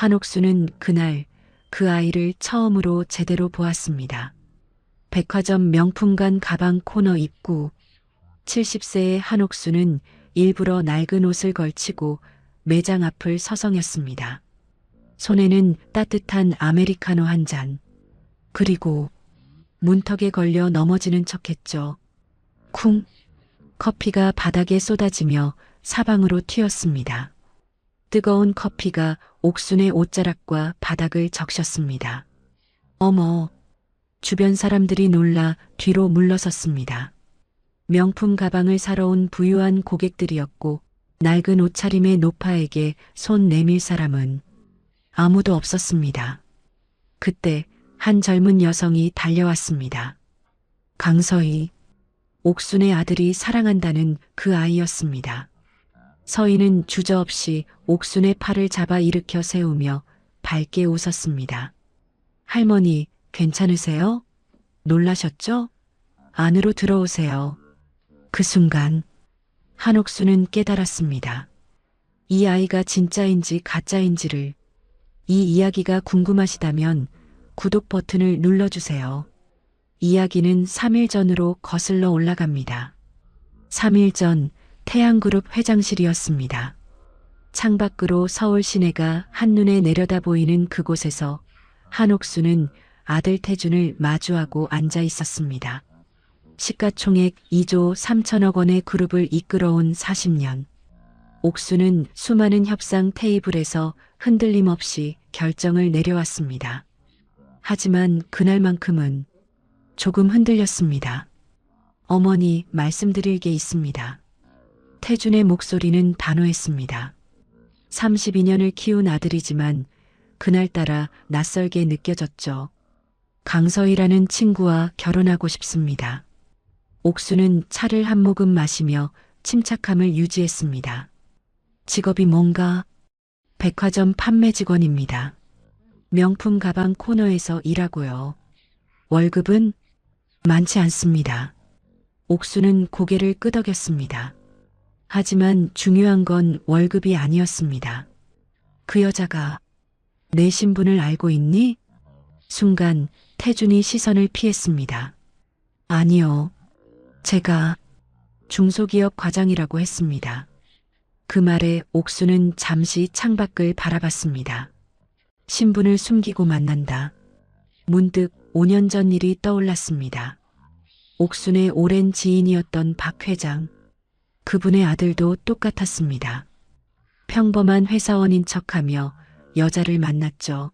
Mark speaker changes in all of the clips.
Speaker 1: 한옥수는 그날 그 아이를 처음으로 제대로 보았습니다. 백화점 명품관 가방 코너 입구. 70세의 한옥수는 일부러 낡은 옷을 걸치고 매장 앞을 서성였습니다. 손에는 따뜻한 아메리카노 한 잔. 그리고 문턱에 걸려 넘어지는 척했죠. 쿵! 커피가 바닥에 쏟아지며 사방으로 튀었습니다. 뜨거운 커피가 옥순의 옷자락과 바닥을 적셨습니다. 어머! 주변 사람들이 놀라 뒤로 물러섰습니다. 명품 가방을 사러 온 부유한 고객들이었고 낡은 옷차림의 노파에게 손 내밀 사람은 아무도 없었습니다. 그때 한 젊은 여성이 달려왔습니다. 강서희, 옥순의 아들이 사랑한다는 그 아이였습니다. 서희는 주저없이 옥순의 팔을 잡아 일으켜 세우며 밝게 웃었습니다. 할머니, 괜찮으세요? 놀라셨죠? 안으로 들어오세요. 그 순간 한옥수는 깨달았습니다. 이 아이가 진짜인지 가짜인지를. 이 이야기가 궁금하시다면 구독 버튼을 눌러주세요. 이야기는 3일 전으로 거슬러 올라갑니다. 3일 전 태양그룹 회장실이었습니다. 창밖으로 서울 시내가 한눈에 내려다 보이는 그곳에서 한옥수는 아들 태준을 마주하고 앉아 있었습니다. 시가총액 2조 3천억 원의 그룹을 이끌어온 40년. 옥수는 수많은 협상 테이블에서 흔들림 없이 결정을 내려왔습니다. 하지만 그날만큼은 조금 흔들렸습니다. 어머니, 말씀드릴 게 있습니다. 태준의 목소리는 단호했습니다. 32년을 키운 아들이지만 그날따라 낯설게 느껴졌죠. 강서희라는 친구와 결혼하고 싶습니다. 옥수는 차를 한 모금 마시며 침착함을 유지했습니다. 직업이 뭔가? 백화점 판매 직원입니다. 명품 가방 코너에서 일하고요. 월급은 많지 않습니다. 옥수는 고개를 끄덕였습니다. 하지만 중요한 건 월급이 아니었습니다. 그 여자가 내 신분을 알고 있니? 순간 태준이 시선을 피했습니다. 아니요. 제가 중소기업 과장이라고 했습니다. 그 말에 옥수는 잠시 창밖을 바라봤습니다. 신분을 숨기고 만난다. 문득 5년 전 일이 떠올랐습니다. 옥순의 오랜 지인이었던 박 회장. 그분의 아들도 똑같았습니다. 평범한 회사원인 척하며 여자를 만났죠.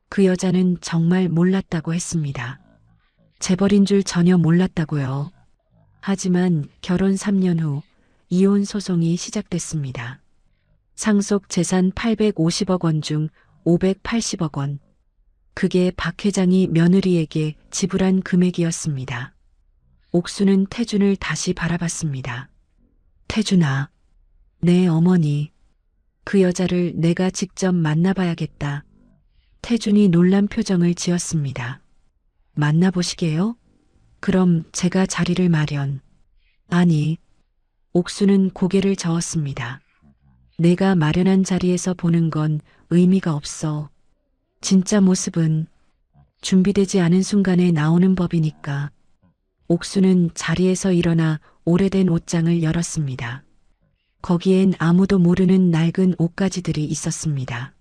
Speaker 1: 그 여자는 정말 몰랐다고 했습니다. 재벌인 줄 전혀 몰랐다고요. 하지만 결혼 3년 후 이혼 소송이 시작됐습니다. 상속 재산 850억 원 중 580억 원. 그게 박 회장이 며느리에게 지불한 금액이었습니다. 옥수는 태준을 다시 바라봤습니다. 태준아, 내 어머니. 그 여자를 내가 직접 만나봐야겠다. 태준이 놀란 표정을 지었습니다. 만나보시게요? 그럼 제가 자리를 마련. 아니, 옥수는 고개를 저었습니다. 내가 마련한 자리에서 보는 건 의미가 없어. 진짜 모습은 준비되지 않은 순간에 나오는 법이니까. 옥수는 자리에서 일어나 오래된 옷장을 열었습니다. 거기엔 아무도 모르는 낡은 옷가지들이 있었습니다.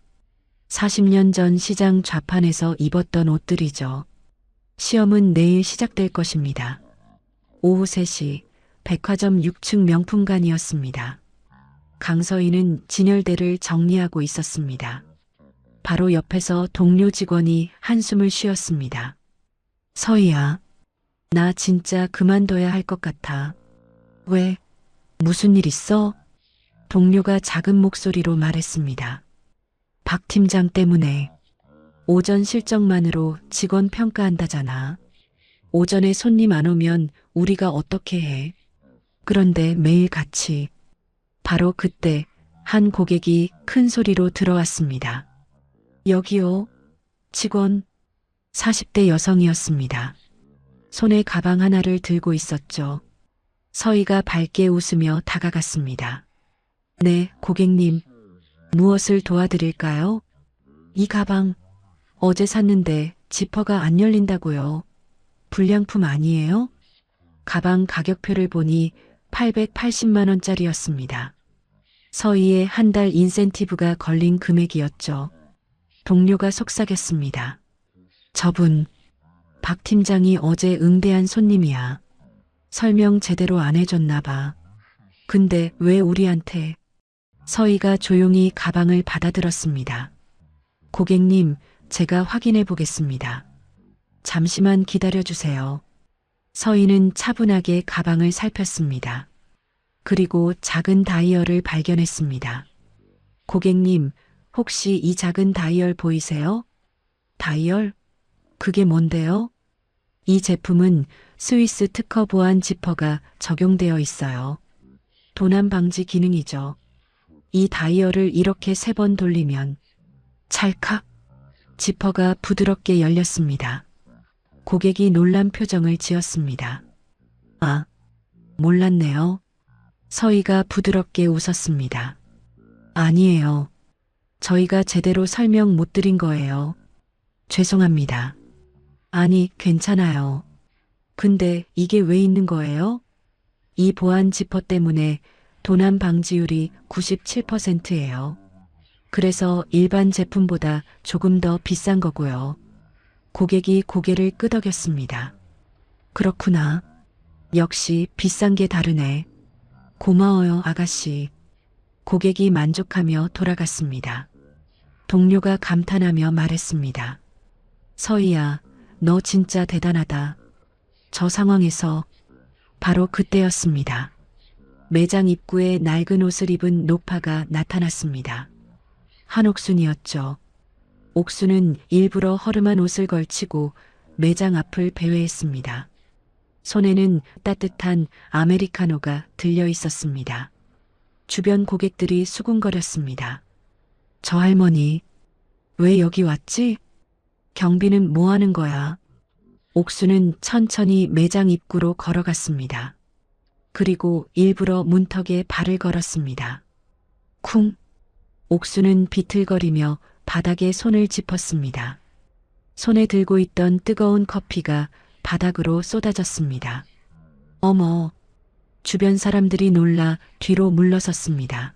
Speaker 1: 40년 전 시장 좌판에서 입었던 옷들이죠. 시험은 내일 시작될 것입니다. 오후 3시 백화점 6층 명품관이었습니다. 강서희는 진열대를 정리하고 있었습니다. 바로 옆에서 동료 직원이 한숨을 쉬었습니다. 서희야, 나 진짜 그만둬야 할 것 같아. 왜? 무슨 일 있어? 동료가 작은 목소리로 말했습니다. 박 팀장 때문에. 오전 실적만으로 직원 평가한다잖아. 오전에 손님 안 오면 우리가 어떻게 해? 그런데 매일 같이. 바로 그때 한 고객이 큰 소리로 들어왔습니다. 여기요. 직원. 40대 여성이었습니다. 손에 가방 하나를 들고 있었죠. 서희가 밝게 웃으며 다가갔습니다. 네, 고객님. 무엇을 도와드릴까요? 이 가방 어제 샀는데 지퍼가 안 열린다고요. 불량품 아니에요? 가방 가격표를 보니 880만 원짜리였습니다. 서희의 한 달 인센티브가 걸린 금액이었죠. 동료가 속삭였습니다. 저분, 박 팀장이 어제 응대한 손님이야. 설명 제대로 안 해줬나 봐. 근데 왜 우리한테? 서희가 조용히 가방을 받아들었습니다. 고객님, 제가 확인해 보겠습니다. 잠시만 기다려 주세요. 서희는 차분하게 가방을 살폈습니다. 그리고 작은 다이얼을 발견했습니다. 고객님, 혹시 이 작은 다이얼 보이세요? 다이얼? 그게 뭔데요? 이 제품은 스위스 특허 보안 지퍼가 적용되어 있어요. 도난 방지 기능이죠. 이 다이얼을 이렇게 3번 돌리면 찰칵 지퍼가 부드럽게 열렸습니다. 고객이 놀란 표정을 지었습니다. 아, 몰랐네요. 서희가 부드럽게 웃었습니다. 아니에요. 저희가 제대로 설명 못 드린 거예요. 죄송합니다. 아니, 괜찮아요. 근데 이게 왜 있는 거예요? 이 보안 지퍼 때문에 도난 방지율이 97%예요. 그래서 일반 제품보다 조금 더 비싼 거고요. 고객이 고개를 끄덕였습니다. 그렇구나. 역시 비싼 게 다르네. 고마워요, 아가씨. 고객이 만족하며 돌아갔습니다. 동료가 감탄하며 말했습니다. 서희야, 너 진짜 대단하다. 저 상황에서 바로 그때였습니다. 매장 입구에 낡은 옷을 입은 노파가 나타났습니다. 한옥순이었죠. 옥순은 일부러 허름한 옷을 걸치고 매장 앞을 배회했습니다. 손에는 따뜻한 아메리카노가 들려 있었습니다. 주변 고객들이 수군거렸습니다. 저 할머니, 왜 여기 왔지? 경비는 뭐 하는 거야? 옥수는 천천히 매장 입구로 걸어갔습니다. 그리고 일부러 문턱에 발을 걸었습니다. 쿵! 옥수는 비틀거리며 바닥에 손을 짚었습니다. 손에 들고 있던 뜨거운 커피가 바닥으로 쏟아졌습니다. 어머! 주변 사람들이 놀라 뒤로 물러섰습니다.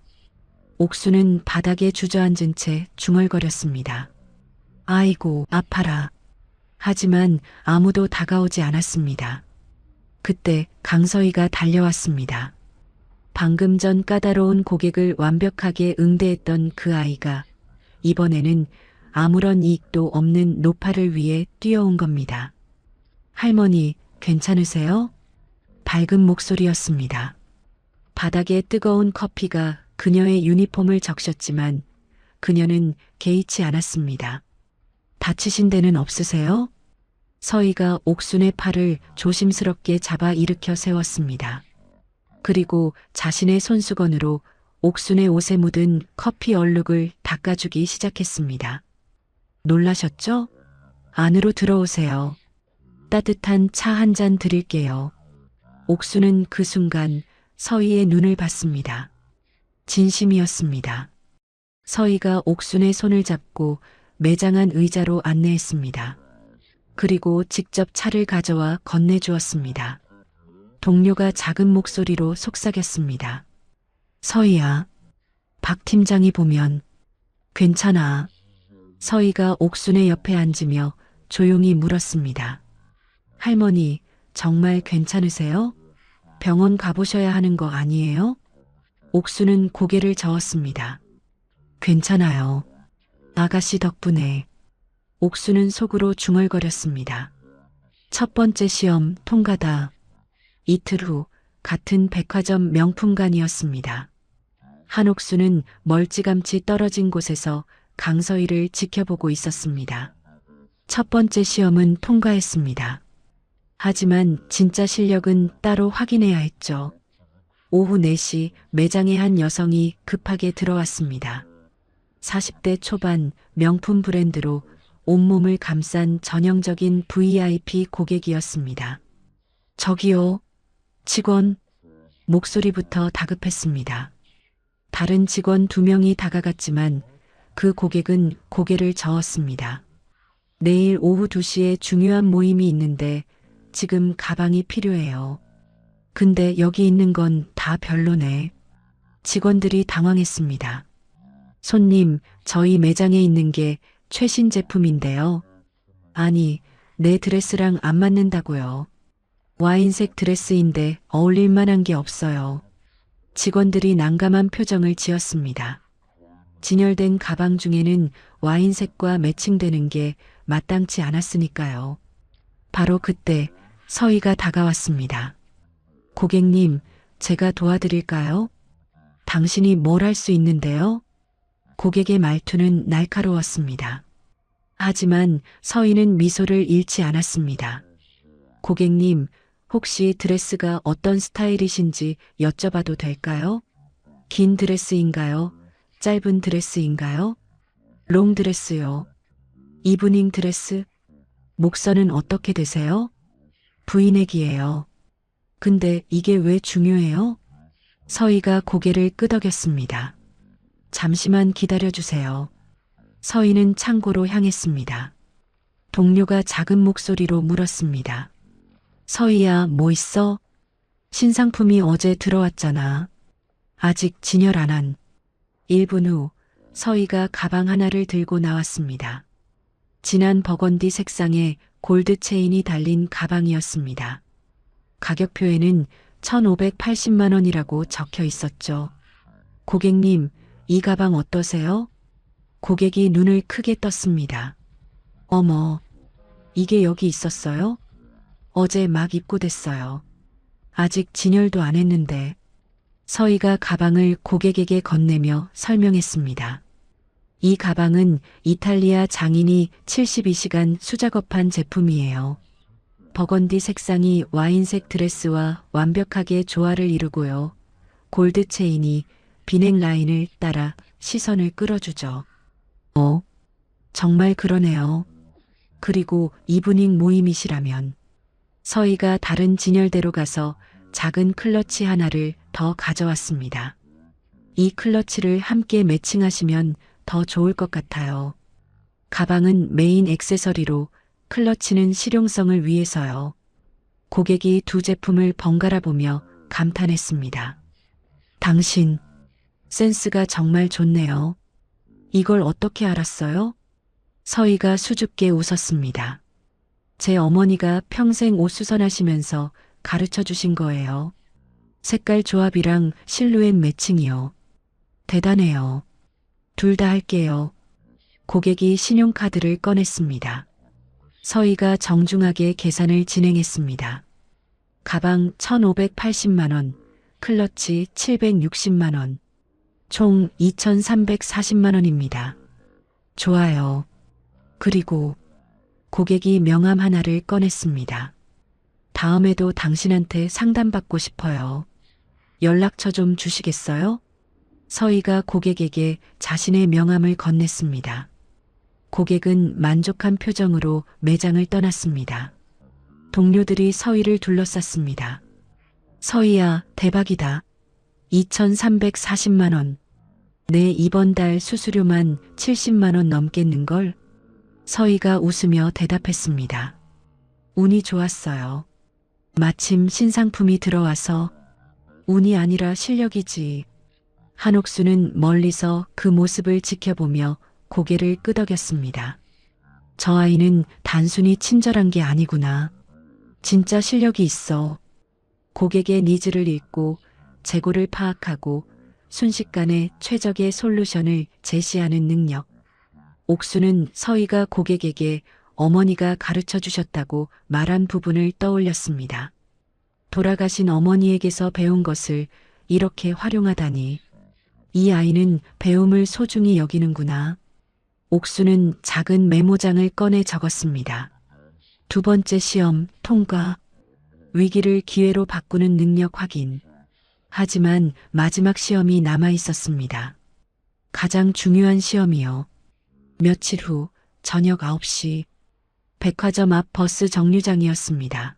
Speaker 1: 옥수는 바닥에 주저앉은 채 중얼거렸습니다. 아이고, 아파라. 하지만 아무도 다가오지 않았습니다. 그때 강서희가 달려왔습니다. 방금 전 까다로운 고객을 완벽하게 응대했던 그 아이가 이번에는 아무런 이익도 없는 노파를 위해 뛰어온 겁니다. 할머니, 괜찮으세요? 밝은 목소리였습니다. 바닥에 뜨거운 커피가 그녀의 유니폼을 적셨지만 그녀는 개의치 않았습니다. 다치신 데는 없으세요? 서희가 옥순의 팔을 조심스럽게 잡아 일으켜 세웠습니다. 그리고 자신의 손수건으로 옥순의 옷에 묻은 커피 얼룩을 닦아주기 시작했습니다. 놀라셨죠? 안으로 들어오세요. 따뜻한 차 한 잔 드릴게요. 옥순은 그 순간 서희의 눈을 봤습니다. 진심이었습니다. 서희가 옥순의 손을 잡고 매장 안 의자로 안내했습니다. 그리고 직접 차를 가져와 건네주었습니다. 동료가 작은 목소리로 속삭였습니다. 서희야, 박 팀장이 보면 괜찮아. 서희가 옥순의 옆에 앉으며 조용히 물었습니다. 할머니, 정말 괜찮으세요? 병원 가보셔야 하는 거 아니에요? 옥순은 고개를 저었습니다. 괜찮아요. 아가씨 덕분에. 옥수는 속으로 중얼거렸습니다. 첫 번째 시험 통과다. 이틀 후 같은 백화점 명품관이었습니다. 한옥수는 멀찌감치 떨어진 곳에서 강서희를 지켜보고 있었습니다. 첫 번째 시험은 통과했습니다. 하지만 진짜 실력은 따로 확인해야 했죠. 오후 4시 매장에 한 여성이 급하게 들어왔습니다. 40대 초반 명품 브랜드로 온몸을 감싼 전형적인 VIP 고객이었습니다. 저기요, 직원. 목소리부터 다급했습니다. 다른 직원 2명이 다가갔지만 그 고객은 고개를 저었습니다. 내일 오후 2시에 중요한 모임이 있는데 지금 가방이 필요해요. 근데 여기 있는 건 다 별로네. 직원들이 당황했습니다. 손님, 저희 매장에 있는 게 최신 제품인데요. 아니, 내 드레스랑 안 맞는다고요. 와인색 드레스인데 어울릴 만한 게 없어요. 직원들이 난감한 표정을 지었습니다. 진열된 가방 중에는 와인색과 매칭되는 게 마땅치 않았으니까요. 바로 그때 서희가 다가왔습니다. 고객님, 제가 도와드릴까요? 당신이 뭘 할 수 있는데요? 고객의 말투는 날카로웠습니다. 하지만 서희는 미소를 잃지 않았습니다. 고객님, 혹시 드레스가 어떤 스타일이신지 여쭤봐도 될까요? 긴 드레스인가요? 짧은 드레스인가요? 롱 드레스요. 이브닝 드레스? 목선은 어떻게 되세요? 브이넥이에요. 근데 이게 왜 중요해요? 서희가 고개를 끄덕였습니다. 잠시만 기다려주세요. 서희는 창고로 향했습니다. 동료가 작은 목소리로 물었습니다. 서희야, 뭐 있어? 신상품이 어제 들어왔잖아. 아직 진열 안 한. 1분 후 서희가 가방 하나를 들고 나왔습니다. 진한 버건디 색상의 골드 체인이 달린 가방이었습니다. 가격표에는 1,580만 원이라고 적혀 있었죠. 고객님, 이 가방 어떠세요? 고객이 눈을 크게 떴습니다. 어머, 이게 여기 있었어요? 어제 막 입고됐어요. 아직 진열도 안 했는데. 서희가 가방을 고객에게 건네며 설명했습니다. 이 가방은 이탈리아 장인이 72시간 수작업한 제품이에요. 버건디 색상이 와인색 드레스와 완벽하게 조화를 이루고요. 골드 체인이 비넥 라인을 따라 시선을 끌어주죠. 정말 그러네요. 그리고 이브닝 모임이시라면. 서희가 다른 진열대로 가서 작은 클러치 하나를 더 가져왔습니다. 이 클러치를 함께 매칭하시면 더 좋을 것 같아요. 가방은 메인 액세서리로 클러치는 실용성을 위해서요. 고객이 두 제품을 번갈아 보며 감탄했습니다. 당신, 센스가 정말 좋네요. 이걸 어떻게 알았어요? 서희가 수줍게 웃었습니다. 제 어머니가 평생 옷 수선하시면서 가르쳐 주신 거예요. 색깔 조합이랑 실루엣 매칭이요. 대단해요. 둘 다 할게요. 고객이 신용카드를 꺼냈습니다. 서희가 정중하게 계산을 진행했습니다. 가방 1,580만 원, 클러치 760만 원, 총 2,340만 원입니다. 좋아요. 그리고 고객이 명함 하나를 꺼냈습니다. 다음에도 당신한테 상담받고 싶어요. 연락처 좀 주시겠어요? 서희가 고객에게 자신의 명함을 건넸습니다. 고객은 만족한 표정으로 매장을 떠났습니다. 동료들이 서희를 둘러쌌습니다. 서희야, 대박이다. 2,340만 원. 내 이번 달 수수료만 70만 원 넘겠는걸? 서희가 웃으며 대답했습니다. 운이 좋았어요. 마침 신상품이 들어와서. 운이 아니라 실력이지. 한옥수는 멀리서 그 모습을 지켜보며 고개를 끄덕였습니다. 저 아이는 단순히 친절한 게 아니구나. 진짜 실력이 있어. 고객의 니즈를 읽고 재고를 파악하고 순식간에 최적의 솔루션을 제시하는 능력. 옥수는 서희가 고객에게 어머니가 가르쳐 주셨다고 말한 부분을 떠올렸습니다. 돌아가신 어머니에게서 배운 것을 이렇게 활용하다니. 이 아이는 배움을 소중히 여기는구나. 옥수는 작은 메모장을 꺼내 적었습니다. 두 번째 시험 통과. 위기를 기회로 바꾸는 능력 확인. 하지만 마지막 시험이 남아 있었습니다. 가장 중요한 시험이요. 며칠 후 저녁 9시 백화점 앞 버스 정류장이었습니다.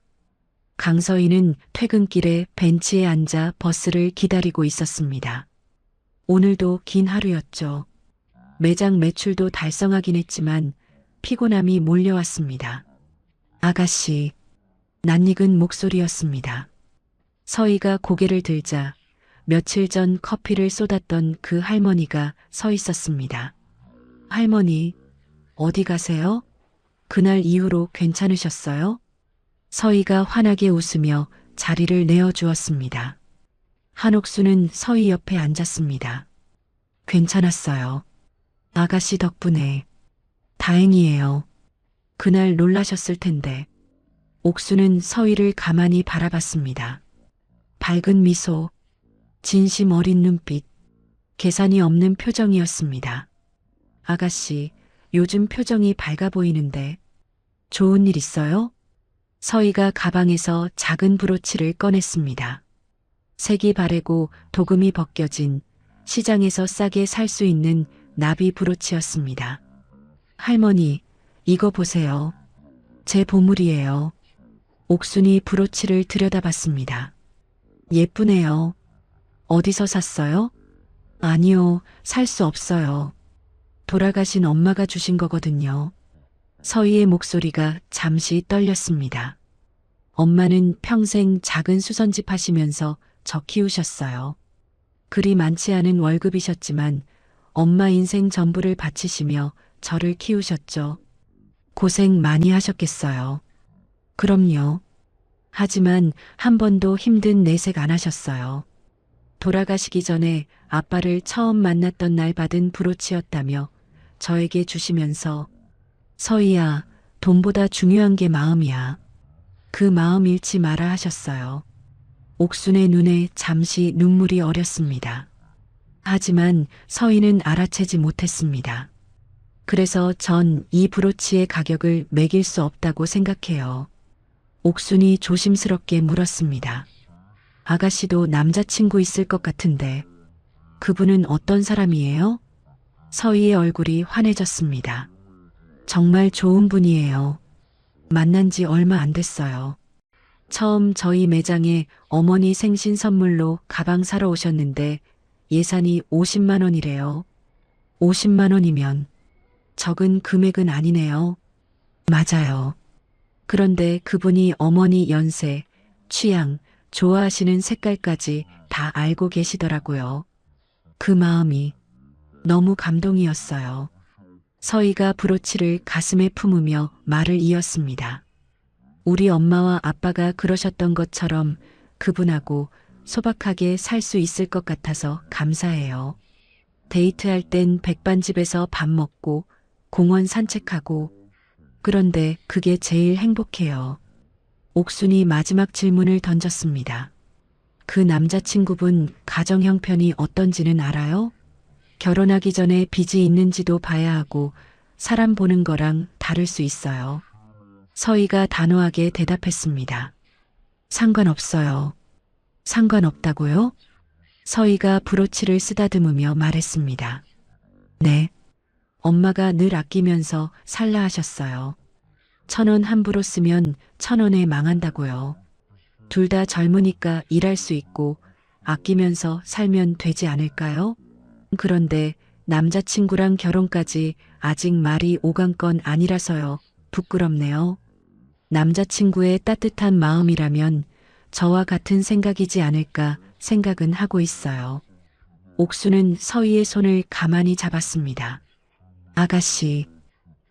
Speaker 1: 강서희는 퇴근길에 벤치에 앉아 버스를 기다리고 있었습니다. 오늘도 긴 하루였죠. 매장 매출도 달성하긴 했지만 피곤함이 몰려왔습니다. 아가씨, 낯익은 목소리였습니다. 서희가 고개를 들자 며칠 전 커피를 쏟았던 그 할머니가 서 있었습니다. 할머니, 어디 가세요? 그날 이후로 괜찮으셨어요? 서희가 환하게 웃으며 자리를 내어주었습니다. 한옥수는 서희 옆에 앉았습니다. 괜찮았어요. 아가씨 덕분에. 다행이에요. 그날 놀라셨을 텐데. 옥수는 서희를 가만히 바라봤습니다. 밝은 미소, 진심 어린 눈빛, 계산이 없는 표정이었습니다. 아가씨, 요즘 표정이 밝아 보이는데 좋은 일 있어요? 서희가 가방에서 작은 브로치를 꺼냈습니다. 색이 바래고 도금이 벗겨진 시장에서 싸게 살 수 있는 나비 브로치였습니다. 할머니, 이거 보세요. 제 보물이에요. 옥순이 브로치를 들여다봤습니다. 예쁘네요. 어디서 샀어요? 아니요, 살 수 없어요. 돌아가신 엄마가 주신 거거든요. 서희의 목소리가 잠시 떨렸습니다. 엄마는 평생 작은 수선집 하시면서 저 키우셨어요. 그리 많지 않은 월급이셨지만 엄마 인생 전부를 바치시며 저를 키우셨죠. 고생 많이 하셨겠어요. 그럼요. 하지만 한 번도 힘든 내색 안 하셨어요. 돌아가시기 전에 아빠를 처음 만났던 날 받은 브로치였다며 저에게 주시면서 서희야, 돈보다 중요한 게 마음이야. 그 마음 잃지 마라 하셨어요. 옥순의 눈에 잠시 눈물이 어렸습니다. 하지만 서희는 알아채지 못했습니다. 그래서 전 이 브로치의 가격을 매길 수 없다고 생각해요. 옥순이 조심스럽게 물었습니다. 아가씨도 남자친구 있을 것 같은데 그분은 어떤 사람이에요? 서희의 얼굴이 환해졌습니다. 정말 좋은 분이에요. 만난 지 얼마 안 됐어요. 처음 저희 매장에 어머니 생신 선물로 가방 사러 오셨는데 예산이 50만 원이래요. 50만 원이면 적은 금액은 아니네요. 맞아요. 그런데 그분이 어머니 연세, 취향, 좋아하시는 색깔까지 다 알고 계시더라고요. 그 마음이 너무 감동이었어요. 서희가 브로치를 가슴에 품으며 말을 이었습니다. 우리 엄마와 아빠가 그러셨던 것처럼 그분하고 소박하게 살 수 있을 것 같아서 감사해요. 데이트할 땐 백반집에서 밥 먹고 공원 산책하고 그런데 그게 제일 행복해요. 옥순이 마지막 질문을 던졌습니다. 그 남자친구분 가정 형편이 어떤지는 알아요? 결혼하기 전에 빚이 있는지도 봐야 하고 사람 보는 거랑 다를 수 있어요. 서희가 단호하게 대답했습니다. 상관없어요. 상관없다고요? 서희가 브로치를 쓰다듬으며 말했습니다. 네. 엄마가 늘 아끼면서 살라 하셨어요. 1,000원 함부로 쓰면 1,000원에 망한다고요. 둘 다 젊으니까 일할 수 있고 아끼면서 살면 되지 않을까요? 그런데 남자친구랑 결혼까지 아직 말이 오간 건 아니라서요. 부끄럽네요. 남자친구의 따뜻한 마음이라면 저와 같은 생각이지 않을까 생각은 하고 있어요. 옥수는 서희의 손을 가만히 잡았습니다. 아가씨,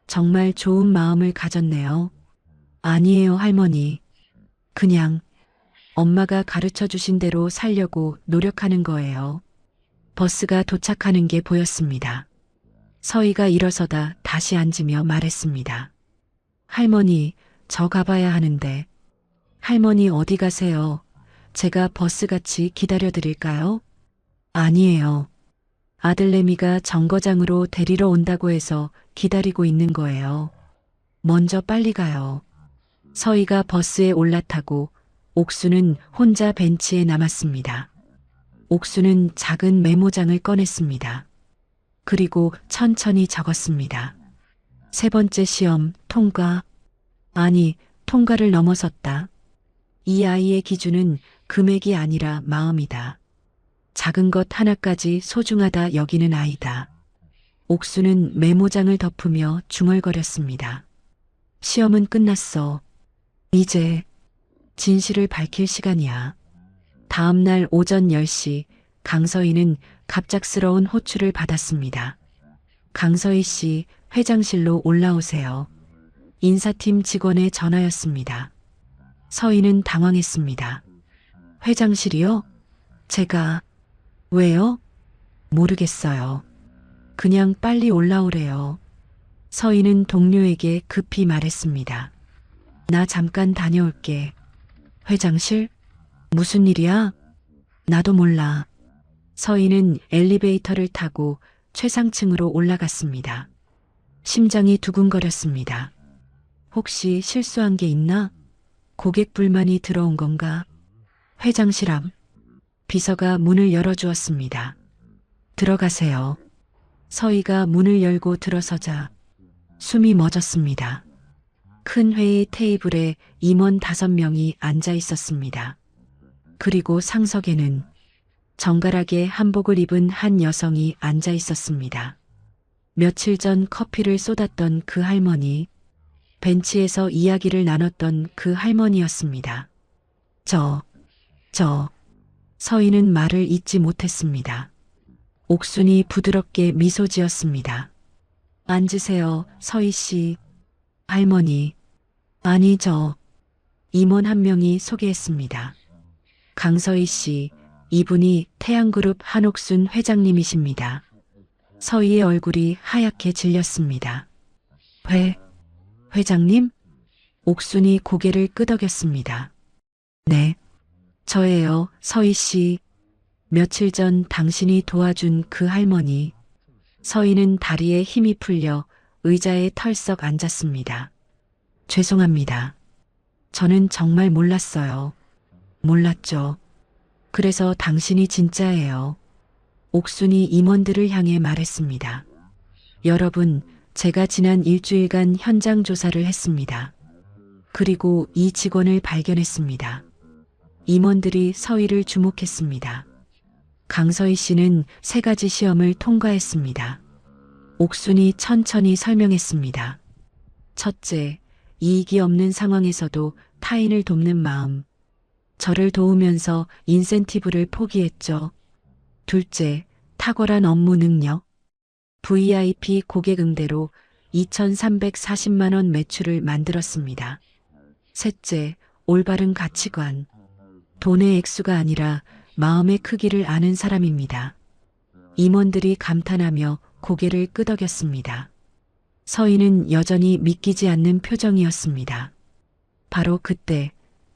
Speaker 1: 정말 좋은 마음을 가졌네요. 아니에요, 할머니. 그냥 엄마가 가르쳐 주신 대로 살려고 노력하는 거예요. 버스가 도착하는 게 보였습니다. 서희가 일어서다 다시 앉으며 말했습니다. 할머니, 저 가봐야 하는데. 할머니 어디 가세요? 제가 버스같이 기다려 드릴까요? 아니에요. 아들내미가 정거장으로 데리러 온다고 해서 기다리고 있는 거예요. 먼저 빨리 가요. 서희가 버스에 올라타고 옥수는 혼자 벤치에 남았습니다. 옥수는 작은 메모장을 꺼냈습니다. 그리고 천천히 적었습니다. 3번째 시험 통과. 아니, 통과를 넘어섰다. 이 아이의 기준은 금액이 아니라 마음이다. 작은 것 하나까지 소중하다 여기는 아이다. 옥수는 메모장을 덮으며 중얼거렸습니다. 시험은 끝났어. 이제 진실을 밝힐 시간이야. 다음 날 오전 10시 강서희는 갑작스러운 호출을 받았습니다. 강서희 씨, 회장실로 올라오세요. 인사팀 직원의 전화였습니다. 서희는 당황했습니다. 회장실이요? 제가, 왜요? 모르겠어요. 그냥 빨리 올라오래요. 서희는 동료에게 급히 말했습니다. 나 잠깐 다녀올게. 회장실? 무슨 일이야? 나도 몰라. 서희는 엘리베이터를 타고 최상층으로 올라갔습니다. 심장이 두근거렸습니다. 혹시 실수한 게 있나? 고객 불만이 들어온 건가? 회장실 앞. 비서가 문을 열어주었습니다. 들어가세요. 서희가 문을 열고 들어서자 숨이 멎었습니다. 큰 회의 테이블에 임원 5명이 앉아 있었습니다. 그리고 상석에는 정갈하게 한복을 입은 한 여성이 앉아 있었습니다. 며칠 전 커피를 쏟았던 그 할머니, 벤치에서 이야기를 나눴던 그 할머니였습니다. 서희는 말을 잇지 못했습니다. 옥순이 부드럽게 미소 지었습니다. 앉으세요, 서희 씨. 할머니. 아니, 임원 한 명이 소개했습니다. 강서희 씨, 이분이 태양그룹 한옥순 회장님이십니다. 서희의 얼굴이 하얗게 질렸습니다. 회장님? 옥순이 고개를 끄덕였습니다. 네, 저예요, 서희 씨. 며칠 전 당신이 도와준 그 할머니. 서희는 다리에 힘이 풀려 의자에 털썩 앉았습니다. 죄송합니다. 저는 정말 몰랐어요. 몰랐죠. 그래서 당신이 진짜예요. 옥순이 임원들을 향해 말했습니다. 여러분, 제가 지난 일주일간 현장 조사를 했습니다. 그리고 이 직원을 발견했습니다. 임원들이 서희를 주목했습니다. 강서희 씨는 3가지 시험을 통과했습니다. 옥순이 천천히 설명했습니다. 첫째, 이익이 없는 상황에서도 타인을 돕는 마음. 저를 도우면서 인센티브를 포기했죠. 둘째, 탁월한 업무 능력. VIP 고객 응대로 2,340만 원 매출을 만들었습니다. 셋째, 올바른 가치관. 돈의 액수가 아니라 마음의 크기를 아는 사람입니다. 임원들이 감탄하며 고개를 끄덕였습니다. 서희는 여전히 믿기지 않는 표정이었습니다. 바로 그때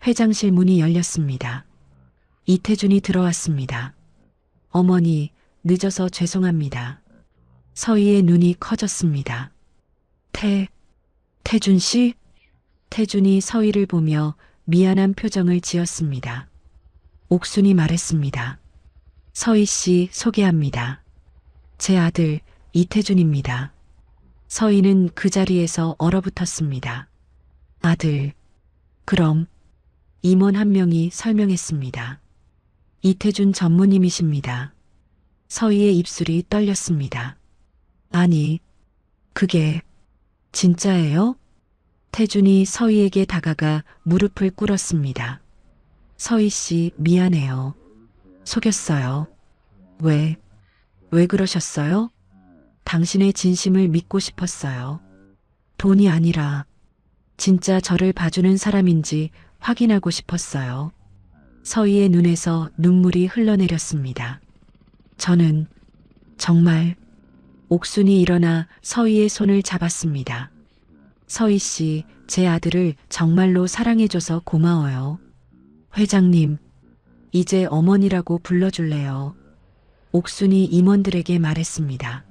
Speaker 1: 회장실 문이 열렸습니다. 이태준이 들어왔습니다. 어머니, 늦어서 죄송합니다. 서희의 눈이 커졌습니다. 태준 씨? 태준이 서희를 보며 미안한 표정을 지었습니다. 옥순이 말했습니다. 서희 씨 소개합니다. 제 아들 이태준입니다. 서희는 그 자리에서 얼어붙었습니다. 아들. 그럼 임원 한 명이 설명했습니다. 이태준 전무님이십니다. 서희의 입술이 떨렸습니다. 아니, 그게 진짜예요? 태준이 서희에게 다가가 무릎을 꿇었습니다. 서희 씨 미안해요. 속였어요. 왜 그러셨어요? 당신의 진심을 믿고 싶었어요. 돈이 아니라 진짜 저를 봐주는 사람인지 확인하고 싶었어요. 서희의 눈에서 눈물이 흘러내렸습니다. 저는 정말. 옥순이 일어나 서희의 손을 잡았습니다. 서희 씨, 제 아들을 정말로 사랑해줘서 고마워요. 회장님, 이제 어머니라고 불러줄래요. 옥순이 임원들에게 말했습니다.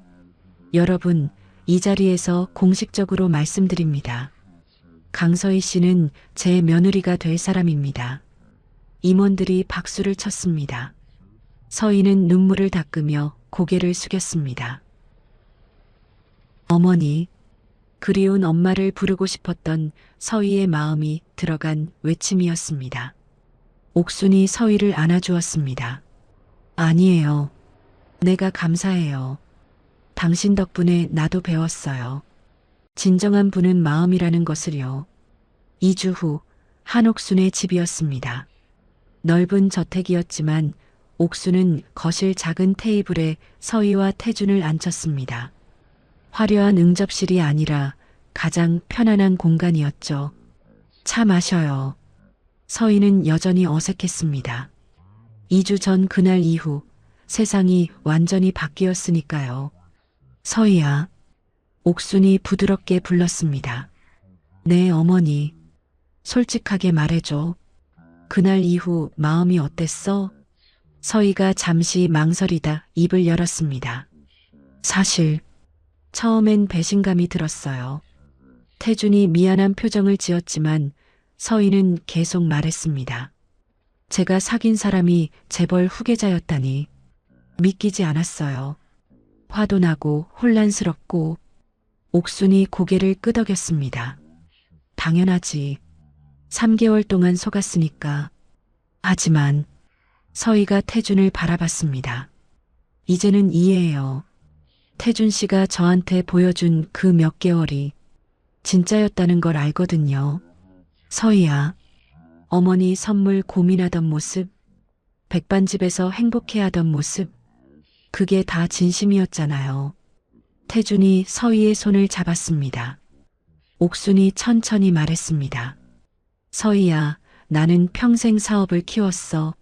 Speaker 1: 여러분, 이 자리에서 공식적으로 말씀드립니다. 강서희 씨는 제 며느리가 될 사람입니다. 임원들이 박수를 쳤습니다. 서희는 눈물을 닦으며 고개를 숙였습니다. 어머니, 그리운 엄마를 부르고 싶었던 서희의 마음이 들어간 외침이었습니다. 옥순이 서희를 안아주었습니다. 아니에요. 내가 감사해요. 당신 덕분에 나도 배웠어요. 진정한 부는 마음이라는 것을요. 2주 후 한옥순의 집이었습니다. 넓은 저택이었지만 옥수는 거실 작은 테이블에 서희와 태준을 앉혔습니다. 화려한 응접실이 아니라 가장 편안한 공간이었죠. 차 마셔요. 서희는 여전히 어색했습니다. 2주 전 그날 이후 세상이 완전히 바뀌었으니까요. 서희야. 옥순이 부드럽게 불렀습니다. 네, 어머니. 솔직하게 말해줘. 그날 이후 마음이 어땠어? 서희가 잠시 망설이다 입을 열었습니다. 사실 처음엔 배신감이 들었어요. 태준이 미안한 표정을 지었지만 서희는 계속 말했습니다. 제가 사귄 사람이 재벌 후계자였다니 믿기지 않았어요. 화도 나고 혼란스럽고. 옥순이 고개를 끄덕였습니다. 당연하지. 3개월 동안 속았으니까. 하지만 서희가 태준을 바라봤습니다. 이제는 이해해요. 태준 씨가 저한테 보여준 그 몇 개월이 진짜였다는 걸 알거든요. 서희야. 어머니 선물 고민하던 모습, 백반집에서 행복해하던 모습, 그게 다 진심이었잖아요. 태준이 서희의 손을 잡았습니다. 옥순이 천천히 말했습니다. 서희야, 나는 평생 사업을 키웠어.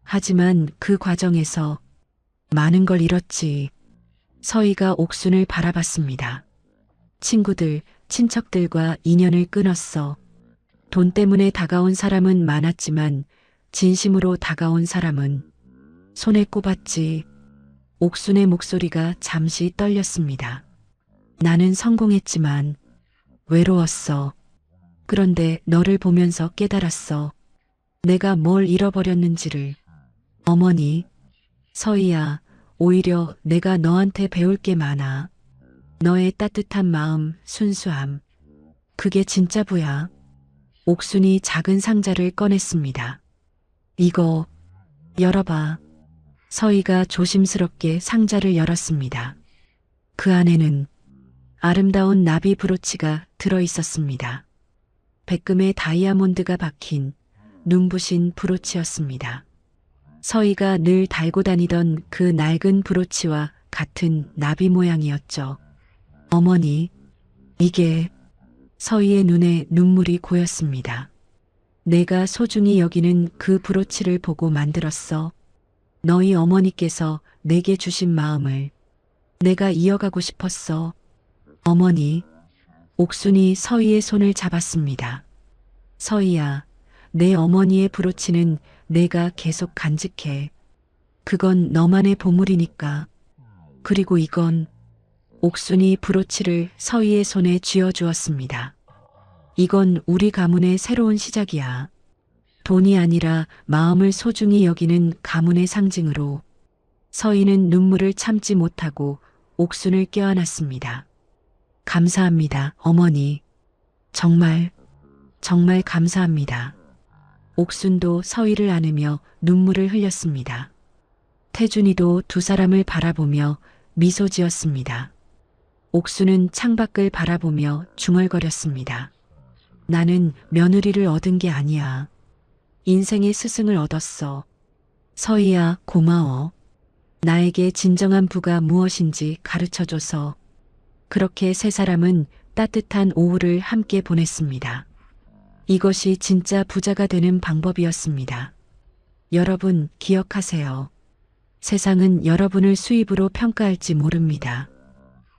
Speaker 1: 하지만 그 과정에서 많은 걸 잃었지. 서희가 옥순을 바라봤습니다. 친구들, 친척들과 인연을 끊었어. 돈 때문에 다가온 사람은 많았지만 진심으로 다가온 사람은 손에 꼽았지. 옥순의 목소리가 잠시 떨렸습니다. 나는 성공했지만 외로웠어. 그런데 너를 보면서 깨달았어. 내가 뭘 잃어버렸는지를. 어머니, 서희야, 오히려 내가 너한테 배울 게 많아. 너의 따뜻한 마음, 순수함. 그게 진짜 부야. 옥순이 작은 상자를 꺼냈습니다. 이거 열어봐. 서희가 조심스럽게 상자를 열었습니다. 그 안에는 아름다운 나비 브로치가 들어 있었습니다. 백금의 다이아몬드가 박힌 눈부신 브로치였습니다. 서희가 늘 달고 다니던 그 낡은 브로치와 같은 나비 모양이었죠. 어머니, 이게. 서희의 눈에 눈물이 고였습니다. 내가 소중히 여기는 그 브로치를 보고 만들었어. 너희 어머니께서 내게 주신 마음을 내가 이어가고 싶었어. 어머니. 옥순이 서희의 손을 잡았습니다. 서희야, 내 어머니의 브로치는 내가 계속 간직해. 그건 너만의 보물이니까. 그리고 이건. 옥순이 브로치를 서희의 손에 쥐어주었습니다. 이건 우리 가문의 새로운 시작이야. 돈이 아니라 마음을 소중히 여기는 가문의 상징으로. 서희는 눈물을 참지 못하고 옥순을 껴안았습니다. 감사합니다, 어머니. 정말 감사합니다. 옥순도 서희를 안으며 눈물을 흘렸습니다. 태준이도 두 사람을 바라보며 미소 지었습니다. 옥순은 창밖을 바라보며 중얼거렸습니다. 나는 며느리를 얻은 게 아니야. 인생의 스승을 얻었어. 서희야, 고마워. 나에게 진정한 부가 무엇인지 가르쳐줘서. 그렇게 세 사람은 따뜻한 오후를 함께 보냈습니다. 이것이 진짜 부자가 되는 방법이었습니다. 여러분 기억하세요. 세상은 여러분을 수입으로 평가할지 모릅니다.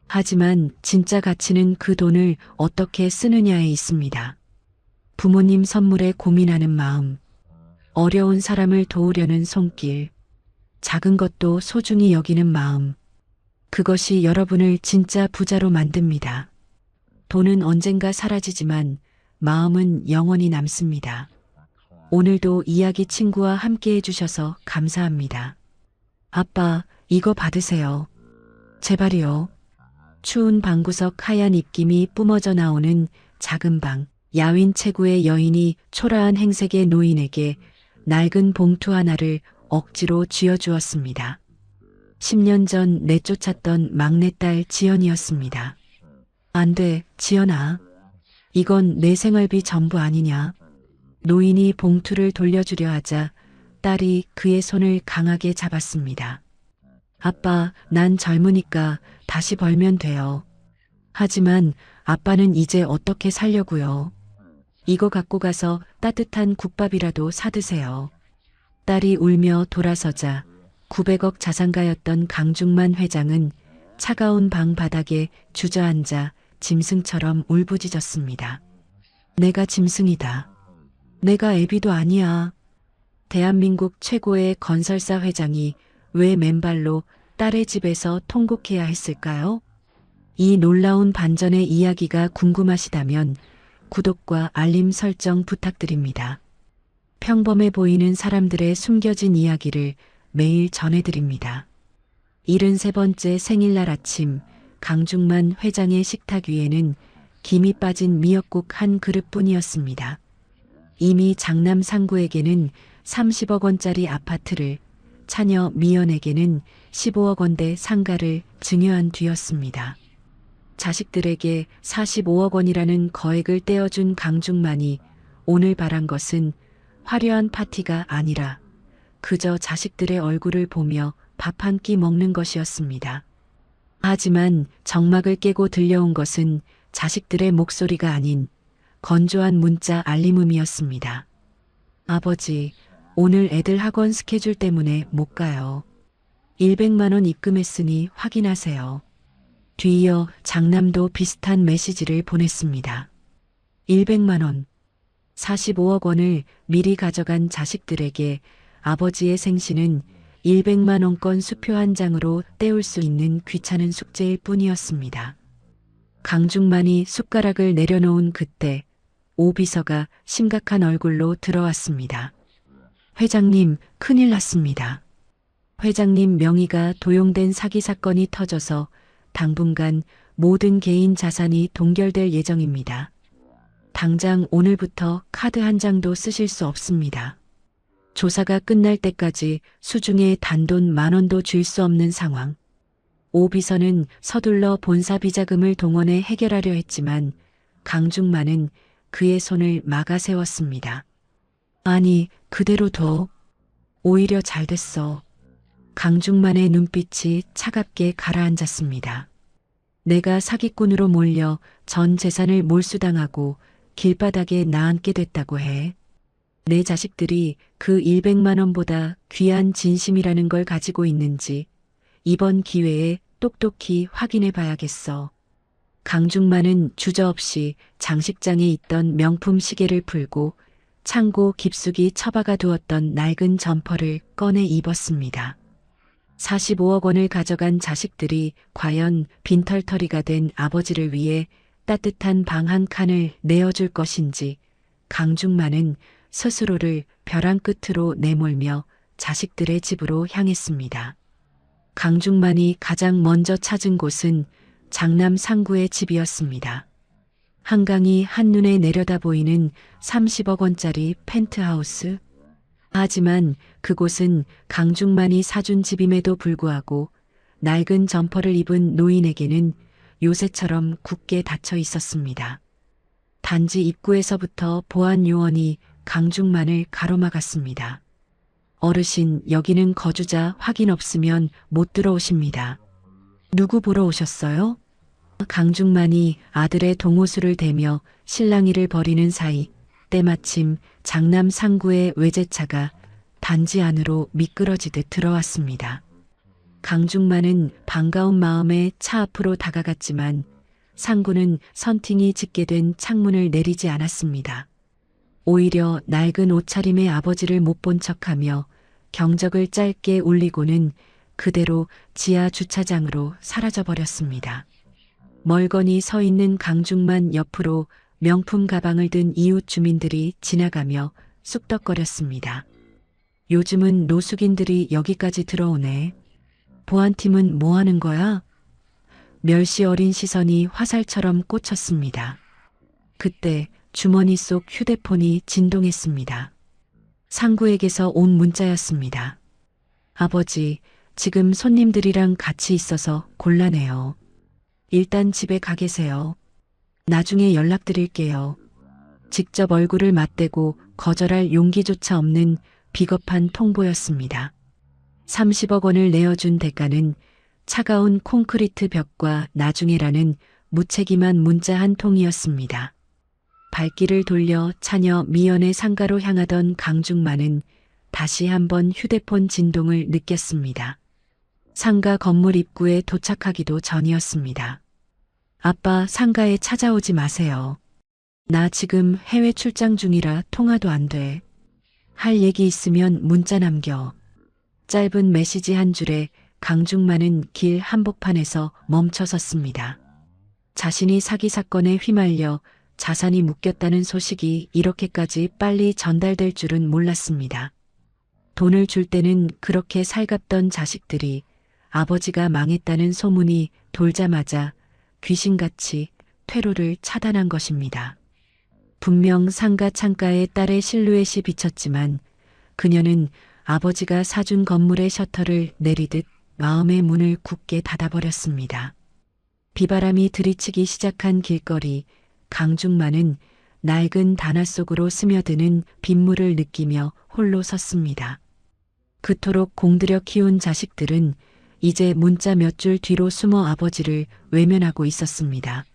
Speaker 1: 하지만 진짜 가치는 그 돈을 어떻게 쓰느냐에 있습니다. 부모님 선물에 고민하는 마음, 어려운 사람을 도우려는 손길, 작은 것도 소중히 여기는 마음, 그것이 여러분을 진짜 부자로 만듭니다. 돈은 언젠가 사라지지만 마음은 영원히 남습니다. 오늘도 이야기 친구와 함께 해주셔서 감사합니다. 아빠, 이거 받으세요. 제발이요. 추운 방구석 하얀 입김이 뿜어져 나오는 작은 방, 야윈 체구의 여인이 초라한 행색의 노인에게 낡은 봉투 하나를 억지로 쥐어주었습니다. 10년 전 내쫓았던 막내딸 지연이었습니다. 안 돼, 지연아. 이건 내 생활비 전부 아니냐. 노인이 봉투를 돌려주려 하자 딸이 그의 손을 강하게 잡았습니다. 아빠, 난 젊으니까 다시 벌면 돼요. 하지만 아빠는 이제 어떻게 살려고요? 이거 갖고 가서 따뜻한 국밥이라도 사드세요. 딸이 울며 돌아서자 900억 자산가였던 강중만 회장은 차가운 방 바닥에 주저앉아 짐승처럼 울부짖었습니다. 내가 짐승이다. 내가 애비도 아니야. 대한민국 최고의 건설사 회장이 왜 맨발로 딸의 집에서 통곡해야 했을까요? 이 놀라운 반전의 이야기가 궁금하시다면 구독과 알림 설정 부탁드립니다. 평범해 보이는 사람들의 숨겨진 이야기를 매일 전해드립니다. 73번째 생일날 아침 강중만 회장의 식탁 위에는 김이 빠진 미역국 한 그릇뿐이었습니다. 이미 장남 상구에게는 30억 원짜리 아파트를, 차녀 미연에게는 15억 원대 상가를 증여한 뒤였습니다. 자식들에게 45억 원이라는 거액을 떼어준 강중만이 오늘 바란 것은 화려한 파티가 아니라 그저 자식들의 얼굴을 보며 밥 한 끼 먹는 것이었습니다. 하지만 정막을 깨고 들려온 것은 자식들의 목소리가 아닌 건조한 문자 알림음이었습니다. 아버지, 오늘 애들 학원 스케줄 때문에 못 가요. 100만 원 입금했으니 확인하세요. 뒤이어 장남도 비슷한 메시지를 보냈습니다. 100만 원, 45억 원을 미리 가져간 자식들에게 아버지의 생신은 100만 원권 수표 한 장으로 때울 수 있는 귀찮은 숙제일 뿐이었습니다. 강중만이 숟가락을 내려놓은 그때 오 비서가 심각한 얼굴로 들어왔습니다. 회장님, 큰일 났습니다. 회장님 명의가 도용된 사기 사건이 터져서 당분간 모든 개인 자산이 동결될 예정입니다. 당장 오늘부터 카드 한 장도 쓰실 수 없습니다. 조사가 끝날 때까지 수중에 단돈 10,000원도 줄 수 없는 상황. 오 비서는 서둘러 본사 비자금을 동원해 해결하려 했지만 강중만은 그의 손을 막아 세웠습니다. 아니, 그대로 둬. 오히려 잘 됐어. 강중만의 눈빛이 차갑게 가라앉았습니다. 내가 사기꾼으로 몰려 전 재산을 몰수당하고 길바닥에 나앉게 됐다고 해. 내 자식들이 그 100만 원보다 귀한 진심이라는 걸 가지고 있는지 이번 기회에 똑똑히 확인해 봐야겠어. 강중만은 주저없이 장식장에 있던 명품 시계를 풀고 창고 깊숙이 처박아 두었던 낡은 점퍼를 꺼내 입었습니다. 45억 원을 가져간 자식들이 과연 빈털터리가 된 아버지를 위해 따뜻한 방 한 칸을 내어줄 것인지 강중만은 스스로를 벼랑 끝으로 내몰며 자식들의 집으로 향했습니다. 강중만이 가장 먼저 찾은 곳은 장남 상구의 집이었습니다. 한강이 한눈에 내려다 보이는 30억 원짜리 펜트하우스. 하지만 그곳은 강중만이 사준 집임에도 불구하고 낡은 점퍼를 입은 노인에게는 요새처럼 굳게 닫혀 있었습니다. 단지 입구에서부터 보안 요원이 강중만을 가로막았습니다. 어르신, 여기는 거주자 확인 없으면 못 들어오십니다. 누구 보러 오셨어요? 강중만이 아들의 동호수를 대며 실랑이를 벌이는 사이 때마침 장남 상구의 외제차가 단지 안으로 미끄러지듯 들어왔습니다. 강중만은 반가운 마음에 차 앞으로 다가갔지만 상구는 선팅이 짙게 된 창문을 내리지 않았습니다. 오히려 낡은 옷차림의 아버지를 못 본 척하며 경적을 짧게 울리고는 그대로 지하 주차장으로 사라져버렸습니다. 멀거니 서 있는 강중만 옆으로 명품 가방을 든 이웃 주민들이 지나가며 쑥덕거렸습니다. 요즘은 노숙인들이 여기까지 들어오네. 보안팀은 뭐 하는 거야? 멸시 어린 시선이 화살처럼 꽂혔습니다. 그때 주머니 속 휴대폰이 진동했습니다. 상구에게서 온 문자였습니다. 아버지, 지금 손님들이랑 같이 있어서 곤란해요. 일단 집에 가 계세요. 나중에 연락드릴게요. 직접 얼굴을 맞대고 거절할 용기조차 없는 비겁한 통보였습니다. 30억 원을 내어준 대가는 차가운 콘크리트 벽과 나중에라는 무책임한 문자 한 통이었습니다. 발길을 돌려 차녀 미연의 상가로 향하던 강중만은 다시 한번 휴대폰 진동을 느꼈습니다. 상가 건물 입구에 도착하기도 전이었습니다. 아빠, 상가에 찾아오지 마세요. 나 지금 해외 출장 중이라 통화도 안 돼. 할 얘기 있으면 문자 남겨. 짧은 메시지 한 줄에 강중만은 길 한복판에서 멈춰 섰습니다. 자신이 사기 사건에 휘말려 자산이 묶였다는 소식이 이렇게까지 빨리 전달될 줄은 몰랐습니다. 돈을 줄 때는 그렇게 살갑던 자식들이 아버지가 망했다는 소문이 돌자마자 귀신같이 퇴로를 차단한 것입니다. 분명 상가 창가에 딸의 실루엣이 비쳤지만 그녀는 아버지가 사준 건물의 셔터를 내리듯 마음의 문을 굳게 닫아버렸습니다. 비바람이 들이치기 시작한 길거리, 강중만은 낡은 단화 속으로 스며드는 빗물을 느끼며 홀로 섰습니다. 그토록 공들여 키운 자식들은 이제 문자 몇 줄 뒤로 숨어 아버지를 외면하고 있었습니다.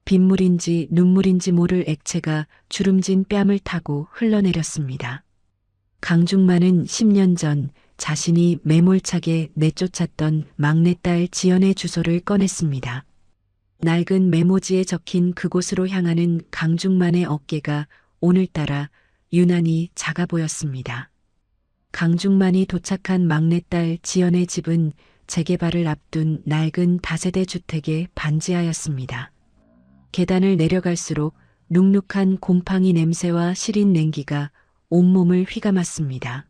Speaker 1: 빗물인지 눈물인지 모를 액체가 주름진 뺨을 타고 흘러내렸습니다. 강중만은 10년 전 자신이 매몰차게 내쫓았던 막내딸 지연의 주소를 꺼냈습니다. 낡은 메모지에 적힌 그곳으로 향하는 강중만의 어깨가 오늘따라 유난히 작아 보였습니다. 강중만이 도착한 막내딸 지연의 집은 재개발을 앞둔 낡은 다세대 주택의 반지하였습니다. 계단을 내려갈수록 눅눅한 곰팡이 냄새와 시린 냉기가 온몸을 휘감았습니다.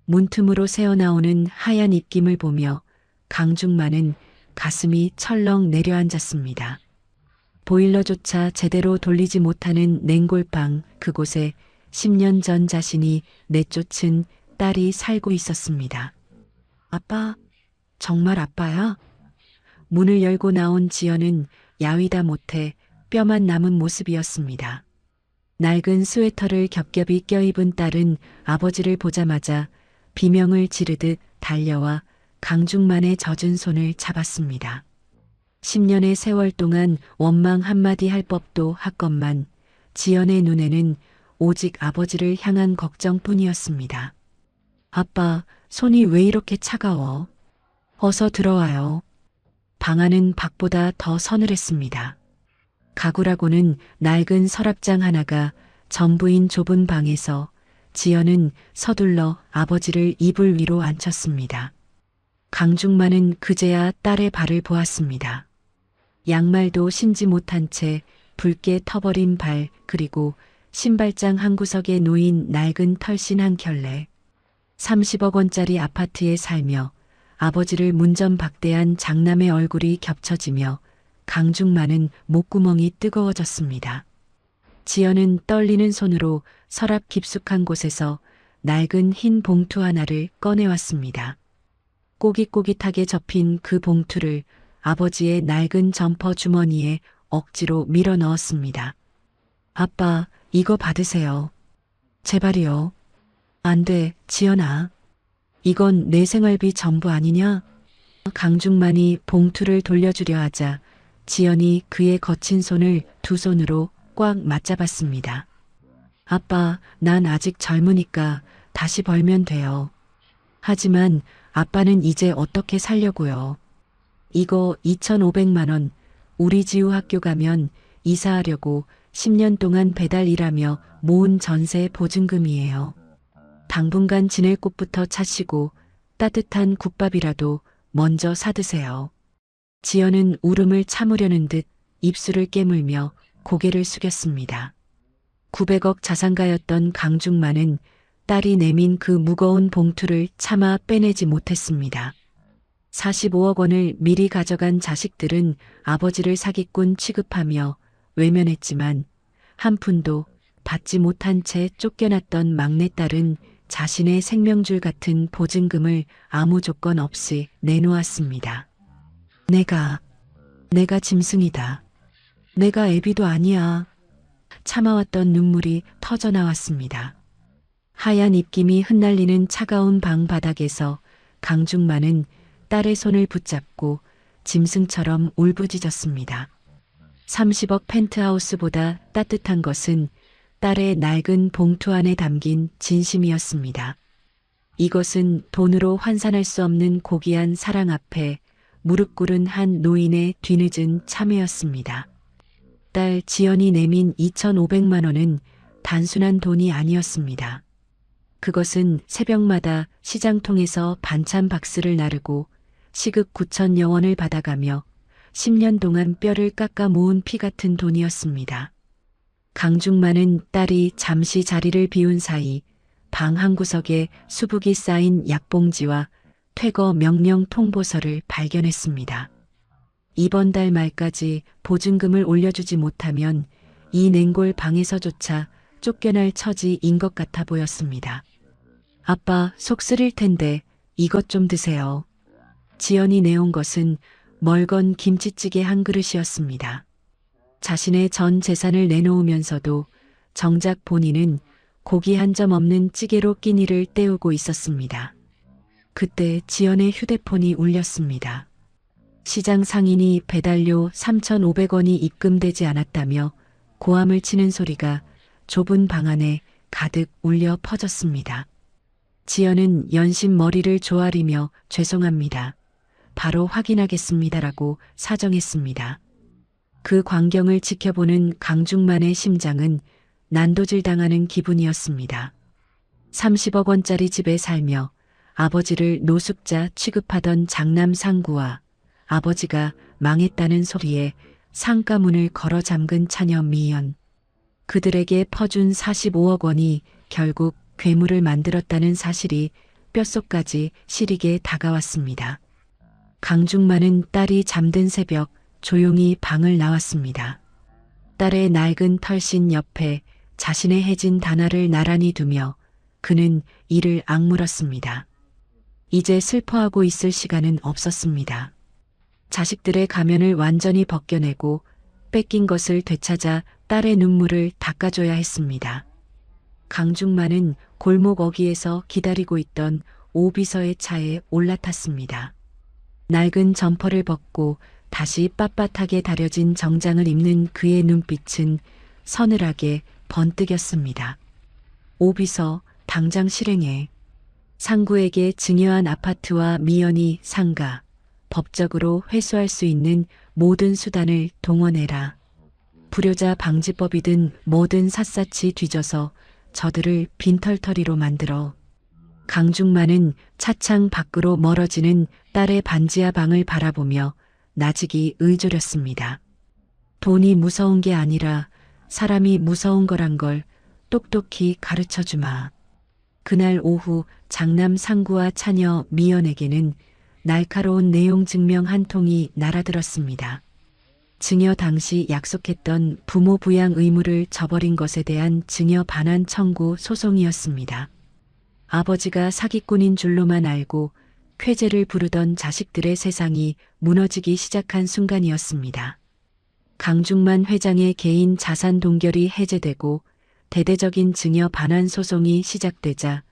Speaker 1: 문틈으로 새어나오는 하얀 입김을 보며 강중만은 가슴이 철렁 내려앉았습니다. 보일러조차 제대로 돌리지 못하는 냉골방 그곳에 10년 전 자신이 내쫓은 딸이 살고 있었습니다. 아빠, 정말 아빠야? 문을 열고 나온 지연은 야위다 못해 뼈만 남은 모습이었습니다. 낡은 스웨터를 겹겹이 껴입은 딸은 아버지를 보자마자 비명을 지르듯 달려와 강중만의 젖은 손을 잡았습니다. 10년의 세월 동안 원망 한마디 할 법도 하건만 지연의 눈에는 오직 아버지를 향한 걱정뿐이었습니다. 아빠, 손이 왜 이렇게 차가워? 어서 들어와요. 방 안은 밖보다 더 서늘했습니다. 가구라고는 낡은 서랍장 하나가 전부인 좁은 방에서 지연은 서둘러 아버지를 이불 위로 앉혔습니다. 강중만은 그제야 딸의 발을 보았습니다. 양말도 신지 못한 채 붉게 터버린 발 그리고 신발장 한 구석에 놓인 낡은 털신 한 켤레. 30억 원짜리 아파트에 살며 아버지를 문전박대한 장남의 얼굴이 겹쳐지며 강중만은 목구멍이 뜨거워졌습니다. 지연은 떨리는 손으로 서랍 깊숙한 곳에서 낡은 흰 봉투 하나를 꺼내왔습니다. 꼬깃꼬깃하게 접힌 그 봉투를 아버지의 낡은 점퍼 주머니에 억지로 밀어 넣었습니다. 아빠, 이거 받으세요. 제발이요. 안 돼, 지연아. 이건 내 생활비 전부 아니냐? 강중만이 봉투를 돌려주려 하자 지연이 그의 거친 손을 두 손으로 꽉 맞잡았습니다. 아빠, 난 아직 젊으니까 다시 벌면 돼요. 하지만 아빠는 이제 어떻게 살려고요? 이거 2,500만 원, 우리 지우 학교 가면 이사하려고 10년 동안 배달 일하며 모은 전세 보증금이에요. 당분간 지낼 곳부터 찾으시고 따뜻한 국밥이라도 먼저 사드세요. 지연은 울음을 참으려는 듯 입술을 깨물며 고개를 숙였습니다. 900억 자산가였던 강중만은 딸이 내민 그 무거운 봉투를 차마 빼내지 못했습니다. 45억 원을 미리 가져간 자식들은 아버지를 사기꾼 취급하며 외면했지만 한 푼도 받지 못한 채 쫓겨났던 막내딸은 자신의 생명줄 같은 보증금을 아무 조건 없이 내놓았습니다. 내가 짐승이다. 내가 애비도 아니야. 참아왔던 눈물이 터져 나왔습니다. 하얀 입김이 흩날리는 차가운 방 바닥에서 강중만은 딸의 손을 붙잡고 짐승처럼 울부짖었습니다. 30억 펜트하우스보다 따뜻한 것은 딸의 낡은 봉투 안에 담긴 진심이었습니다. 이것은 돈으로 환산할 수 없는 고귀한 사랑 앞에 무릎 꿇은 한 노인의 뒤늦은 참회였습니다. 딸 지연이 내민 2,500만 원은 단순한 돈이 아니었습니다. 그것은 새벽마다 시장통에서 반찬 박스를 나르고 시급 9,000여 원을 받아가며 10년 동안 뼈를 깎아 모은 피 같은 돈이었습니다. 강중만은 딸이 잠시 자리를 비운 사이 방 한구석에 수북이 쌓인 약봉지와 퇴거 명령 통보서를 발견했습니다. 이번 달 말까지 보증금을 올려주지 못하면 이 냉골 방에서조차 쫓겨날 처지인 것 같아 보였습니다. 아빠, 속 쓰릴 텐데 이것 좀 드세요. 지연이 내온 것은 멀건 김치찌개 한 그릇이었습니다. 자신의 전 재산을 내놓으면서도 정작 본인은 고기 한 점 없는 찌개로 끼니를 때우고 있었습니다. 그때 지연의 휴대폰이 울렸습니다. 시장 상인이 배달료 3,500원이 입금되지 않았다며 고함을 치는 소리가 좁은 방 안에 가득 울려 퍼졌습니다. 지연은 연신 머리를 조아리며 죄송합니다. 바로 확인하겠습니다라고 사정했습니다. 그 광경을 지켜보는 강중만의 심장은 난도질 당하는 기분이었습니다. 30억 원짜리 집에 살며 아버지를 노숙자 취급하던 장남 상구와 아버지가 망했다는 소리에 상가문을 걸어 잠근 차녀 미연. 그들에게 퍼준 45억 원이 결국 괴물을 만들었다는 사실이 뼛속까지 시리게 다가왔습니다. 강중만은 딸이 잠든 새벽 조용히 방을 나왔습니다. 딸의 낡은 털신 옆에 자신의 해진 단화를 나란히 두며 그는 이를 악물었습니다. 이제 슬퍼하고 있을 시간은 없었습니다. 자식들의 가면을 완전히 벗겨내고 뺏긴 것을 되찾아 딸의 눈물을 닦아줘야 했습니다. 강중만은 골목 어귀에서 기다리고 있던 오비서의 차에 올라탔습니다. 낡은 점퍼를 벗고 다시 빳빳하게 다려진 정장을 입는 그의 눈빛은 서늘하게 번뜩였습니다. 오비서, 당장 실행해. 상구에게 증여한 아파트와 미연이 상가, 법적으로 회수할 수 있는 모든 수단을 동원해라. 불효자 방지법이든 뭐든 샅샅이 뒤져서 저들을 빈털터리로 만들어. 강중만은 차창 밖으로 멀어지는 딸의 반지하 방을 바라보며 나직이 의졸였습니다. 돈이 무서운 게 아니라 사람이 무서운 거란 걸 똑똑히 가르쳐주마. 그날 오후 장남 상구와 차녀 미연에게는 날카로운 내용 증명 한 통이 날아들었습니다. 증여 당시 약속했던 부모 부양 의무를 저버린 것에 대한 증여 반환 청구 소송이었습니다. 아버지가 사기꾼인 줄로만 알고 쾌재를 부르던 자식들의 세상이 무너지기 시작한 순간이었습니다. 강중만 회장의 개인 자산 동결이 해제되고 대대적인 증여 반환 소송이 시작되자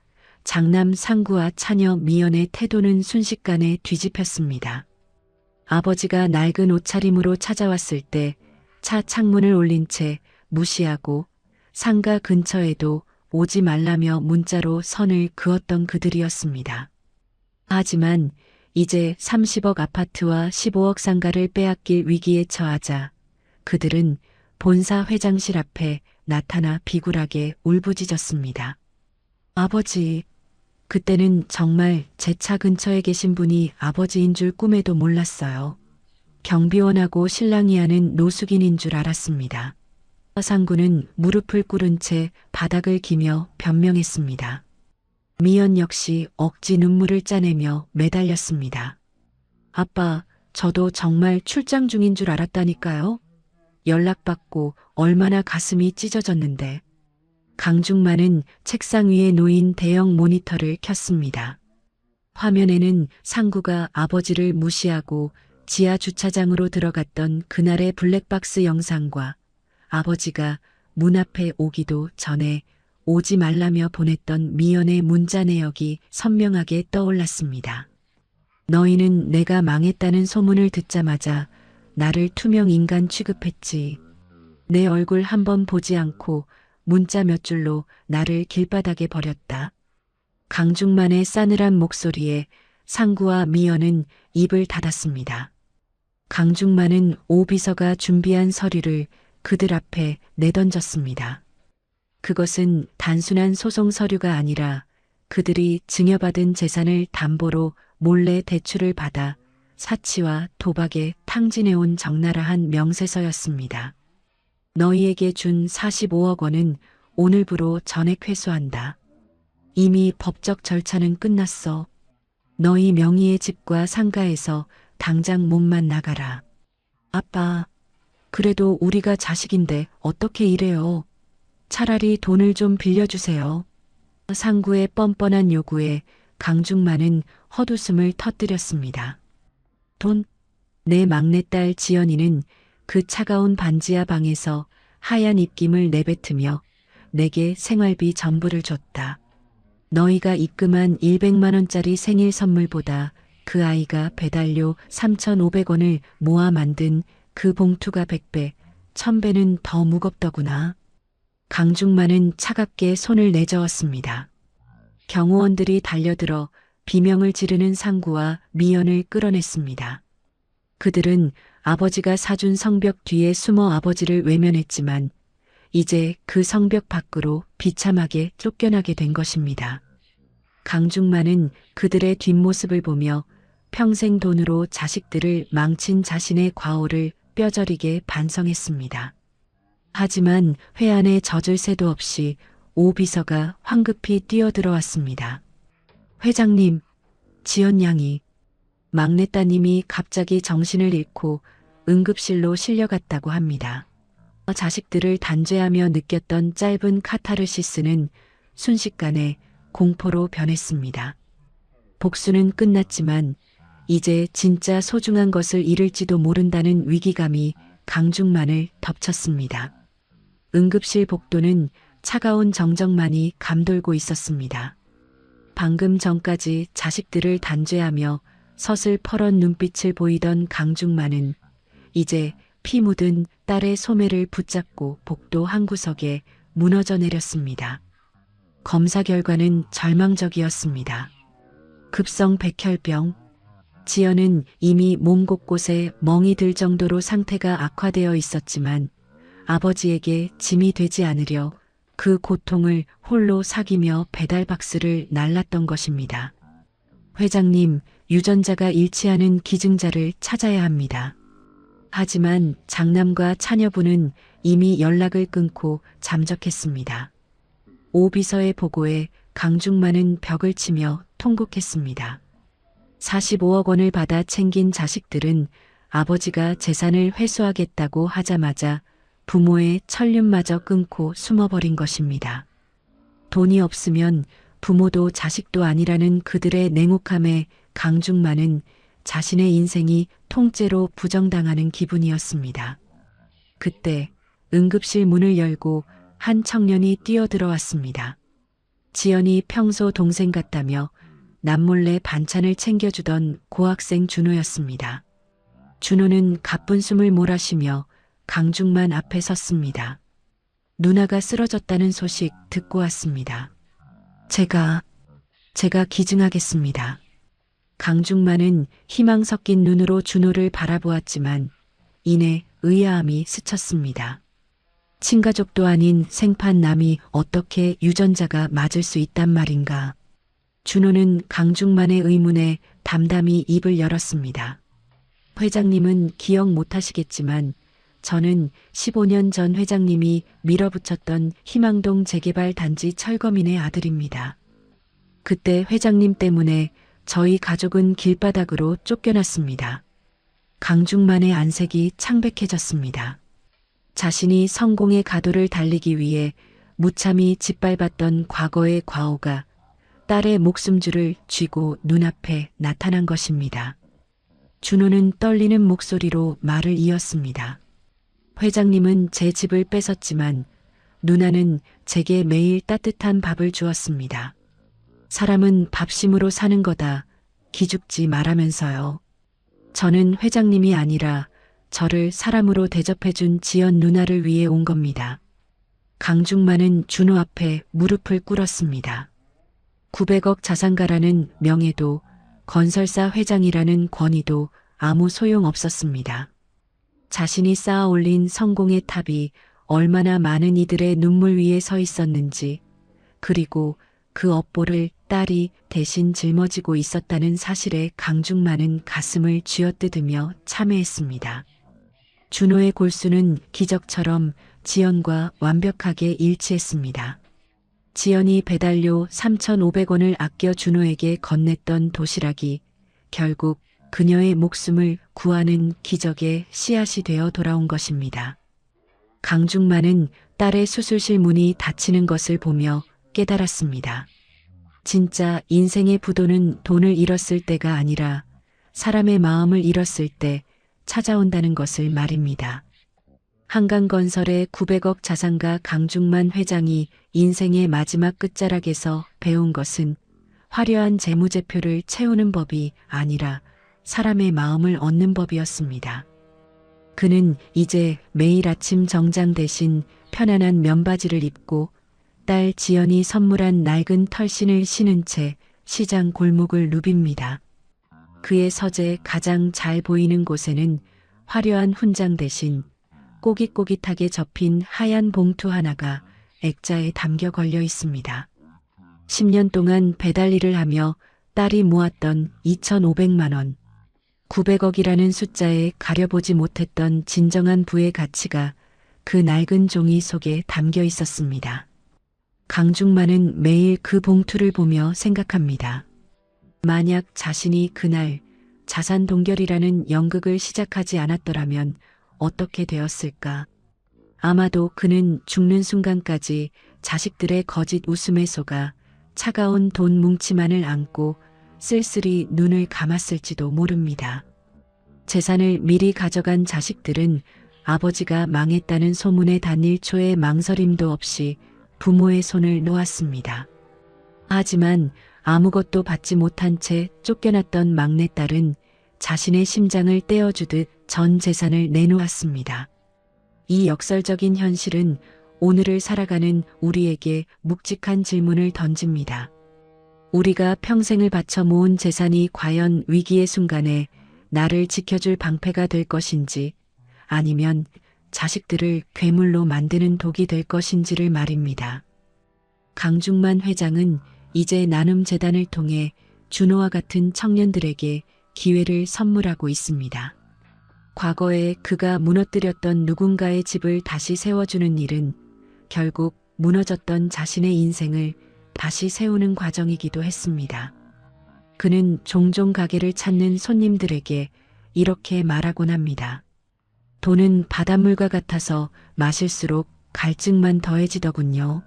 Speaker 1: 장남 상구와 차녀 미연의 태도는 순식간에 뒤집혔습니다. 아버지가 낡은 옷차림으로 찾아왔을 때 차 창문을 올린 채 무시하고 상가 근처에도 오지 말라며 문자로 선을 그었던 그들이었습니다. 하지만 이제 30억 아파트와 15억 상가를 빼앗길 위기에 처하자 그들은 본사 회장실 앞에 나타나 비굴하게 울부짖었습니다. 아버지, 그때는 정말 제 차 근처에 계신 분이 아버지인 줄 꿈에도 몰랐어요. 경비원하고 신랑이 하는 노숙인인 줄 알았습니다. 상구는 무릎을 꿇은 채 바닥을 기며 변명했습니다. 미연 역시 억지 눈물을 짜내며 매달렸습니다. 아빠, 저도 정말 출장 중인 줄 알았다니까요. 연락받고 얼마나 가슴이 찢어졌는데. 강중만은 책상 위에 놓인 대형 모니터를 켰습니다. 화면에는 상구가 아버지를 무시하고 지하 주차장으로 들어갔던 그날의 블랙박스 영상과 아버지가 문 앞에 오기도 전에 오지 말라며 보냈던 미연의 문자 내역이 선명하게 떠올랐습니다. 너희는 내가 망했다는 소문을 듣자마자 나를 투명 인간 취급했지. 내 얼굴 한번 보지 않고 문자 몇 줄로 나를 길바닥에 버렸다. 강중만의 싸늘한 목소리에 상구와 미연은 입을 닫았습니다. 강중만은 오 비서가 준비한 서류를 그들 앞에 내던졌습니다. 그것은 단순한 소송 서류가 아니라 그들이 증여받은 재산을 담보로 몰래 대출을 받아 사치와 도박에 탕진해온 적나라한 명세서였습니다. 너희에게 준 45억 원은 오늘부로 전액 회수한다. 이미 법적 절차는 끝났어. 너희 명의의 집과 상가에서 당장 몸만 나가라. 아빠, 그래도 우리가 자식인데 어떻게 이래요? 차라리 돈을 좀 빌려주세요. 상구의 뻔뻔한 요구에 강중만은 헛웃음을 터뜨렸습니다. 돈? 내 막내딸 지연이는 그 차가운 반지하 방에서 하얀 입김을 내뱉으며 내게 생활비 전부를 줬다. 너희가 입금한 100만 원짜리 생일 선물보다 그 아이가 배달료 3,500원을 모아 만든 그 봉투가 100배, 1000배는 더 무겁더구나. 강중만은 차갑게 손을 내저었습니다. 경호원들이 달려들어 비명을 지르는 상구와 미연을 끌어냈습니다. 그들은 아버지가 사준 성벽 뒤에 숨어 아버지를 외면했지만 이제 그 성벽 밖으로 비참하게 쫓겨나게 된 것입니다. 강중만은 그들의 뒷모습을 보며 평생 돈으로 자식들을 망친 자신의 과오를 뼈저리게 반성했습니다. 하지만 회안에 젖을 새도 없이 오 비서가 황급히 뛰어들어왔습니다. 회장님, 지연 양이. 막내 따님이 갑자기 정신을 잃고 응급실로 실려갔다고 합니다. 자식들을 단죄하며 느꼈던 짧은 카타르시스는 순식간에 공포로 변했습니다. 복수는 끝났지만 이제 진짜 소중한 것을 잃을지도 모른다는 위기감이 강중만을 덮쳤습니다. 응급실 복도는 차가운 정적만이 감돌고 있었습니다. 방금 전까지 자식들을 단죄하며 서슬퍼런 눈빛을 보이던 강중만은 이제 피 묻은 딸의 소매를 붙잡고 복도 한 구석에 무너져 내렸습니다. 검사 결과는 절망적이었습니다. 급성 백혈병. 지연은 이미 몸 곳곳에 멍이 들 정도로 상태가 악화되어 있었지만 아버지에게 짐이 되지 않으려 그 고통을 홀로 사귀며 배달박스를 날랐던 것입니다. 회장님, 유전자가 일치하는 기증자를 찾아야 합니다. 하지만 장남과 차녀부는 이미 연락을 끊고 잠적했습니다. 오 비서의 보고에 강중만은 벽을 치며 통곡했습니다. 45억 원을 받아 챙긴 자식들은 아버지가 재산을 회수하겠다고 하자마자 부모의 천륜마저 끊고 숨어버린 것입니다. 돈이 없으면 부모도 자식도 아니라는 그들의 냉혹함에 강중만은 자신의 인생이 통째로 부정당하는 기분이었습니다. 그때 응급실 문을 열고 한 청년이 뛰어들어왔습니다. 지연이 평소 동생 같다며 남몰래 반찬을 챙겨주던 고학생 준호였습니다. 준호는 가쁜 숨을 몰아쉬며 강중만 앞에 섰습니다. 누나가 쓰러졌다는 소식 듣고 왔습니다. 제가 기증하겠습니다. 강중만은 희망 섞인 눈으로 준호를 바라보았지만 이내 의아함이 스쳤습니다. 친가족도 아닌 생판 남이 어떻게 유전자가 맞을 수 있단 말인가. 준호는 강중만의 의문에 담담히 입을 열었습니다. 회장님은 기억 못하시겠지만 저는 15년 전 회장님이 밀어붙였던 희망동 재개발 단지 철거민의 아들입니다. 그때 회장님 때문에 저희 가족은 길바닥으로 쫓겨났습니다. 강중만의 안색이 창백해졌습니다. 자신이 성공의 가도를 달리기 위해 무참히 짓밟았던 과거의 과오가 딸의 목숨줄을 쥐고 눈앞에 나타난 것입니다. 준호는 떨리는 목소리로 말을 이었습니다. 회장님은 제 집을 뺏었지만 누나는 제게 매일 따뜻한 밥을 주었습니다. 사람은 밥심으로 사는 거다. 기죽지 말하면서요. 저는 회장님이 아니라 저를 사람으로 대접해준 지연 누나를 위해 온 겁니다. 강중만은 준호 앞에 무릎을 꿇었습니다. 900억 자산가라는 명예도 건설사 회장이라는 권위도 아무 소용 없었습니다. 자신이 쌓아 올린 성공의 탑이 얼마나 많은 이들의 눈물 위에 서 있었는지, 그리고 그 업보를 딸이 대신 짊어지고 있었다는 사실에 강중만은 가슴을 쥐어뜯으며 참회했습니다. 준호의 골수는 기적처럼 지연과 완벽하게 일치했습니다. 지연이 배달료 3,500원을 아껴 준호에게 건넸던 도시락이 결국 그녀의 목숨을 구하는 기적의 씨앗이 되어 돌아온 것입니다. 강중만은 딸의 수술실 문이 닫히는 것을 보며 깨달았습니다. 진짜 인생의 부도는 돈을 잃었을 때가 아니라 사람의 마음을 잃었을 때 찾아온다는 것을 말입니다. 한강건설의 900억 자산가 강중만 회장이 인생의 마지막 끝자락에서 배운 것은 화려한 재무제표를 채우는 법이 아니라 사람의 마음을 얻는 법이었습니다. 그는 이제 매일 아침 정장 대신 편안한 면바지를 입고 딸 지연이 선물한 낡은 털신을 신은 채 시장 골목을 누빕니다. 그의 서재 가장 잘 보이는 곳에는 화려한 훈장 대신 꼬깃꼬깃하게 접힌 하얀 봉투 하나가 액자에 담겨 걸려 있습니다. 10년 동안 배달 일을 하며 딸이 모았던 2,500만 원, 900억이라는 숫자에 가려보지 못했던 진정한 부의 가치가 그 낡은 종이 속에 담겨 있었습니다. 강중만은 매일 그 봉투를 보며 생각합니다. 만약 자신이 그날 자산 동결이라는 연극을 시작하지 않았더라면 어떻게 되었을까? 아마도 그는 죽는 순간까지 자식들의 거짓 웃음에 속아 차가운 돈 뭉치만을 안고 쓸쓸히 눈을 감았을지도 모릅니다. 재산을 미리 가져간 자식들은 아버지가 망했다는 소문에 단 1초의 망설임도 없이 부모의 손을 놓았습니다. 하지만 아무것도 받지 못한 채 쫓겨났던 막내딸은 자신의 심장을 떼어주듯 전 재산을 내놓았습니다. 이 역설적인 현실은 오늘을 살아가는 우리에게 묵직한 질문을 던집니다. 우리가 평생을 바쳐 모은 재산이 과연 위기의 순간에 나를 지켜줄 방패가 될 것인지 아니면 자식들을 괴물로 만드는 독이 될 것인지를 말입니다. 강중만 회장은 이제 나눔재단을 통해 준호와 같은 청년들에게 기회를 선물하고 있습니다. 과거에 그가 무너뜨렸던 누군가의 집을 다시 세워주는 일은 결국 무너졌던 자신의 인생을 다시 세우는 과정이기도 했습니다. 그는 종종 가게를 찾는 손님들에게 이렇게 말하곤 합니다. 돈은 바닷물과 같아서 마실수록 갈증만 더해지더군요.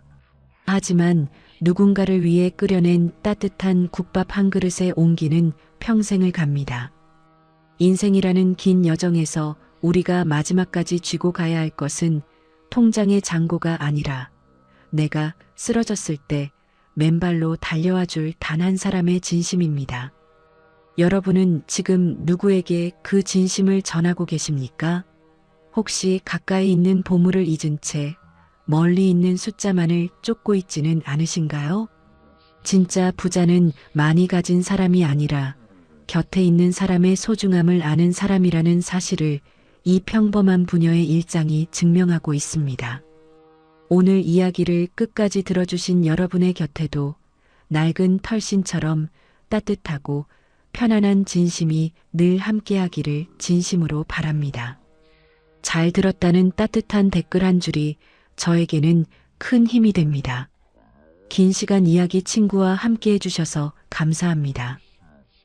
Speaker 1: 하지만 누군가를 위해 끓여낸 따뜻한 국밥 한 그릇의 온기는 평생을 갑니다. 인생이라는 긴 여정에서 우리가 마지막까지 쥐고 가야 할 것은 통장의 잔고가 아니라 내가 쓰러졌을 때 맨발로 달려와 줄 단 한 사람의 진심입니다. 여러분은 지금 누구에게 그 진심을 전하고 계십니까? 혹시 가까이 있는 보물을 잊은 채 멀리 있는 숫자만을 쫓고 있지는 않으신가요? 진짜 부자는 많이 가진 사람이 아니라 곁에 있는 사람의 소중함을 아는 사람이라는 사실을 이 평범한 부녀의 일장이 증명하고 있습니다. 오늘 이야기를 끝까지 들어주신 여러분의 곁에도 낡은 털신처럼 따뜻하고 편안한 진심이 늘 함께하기를 진심으로 바랍니다. 잘 들었다는 따뜻한 댓글 한 줄이 저에게는 큰 힘이 됩니다. 긴 시간 이야기 친구와 함께 해주셔서 감사합니다.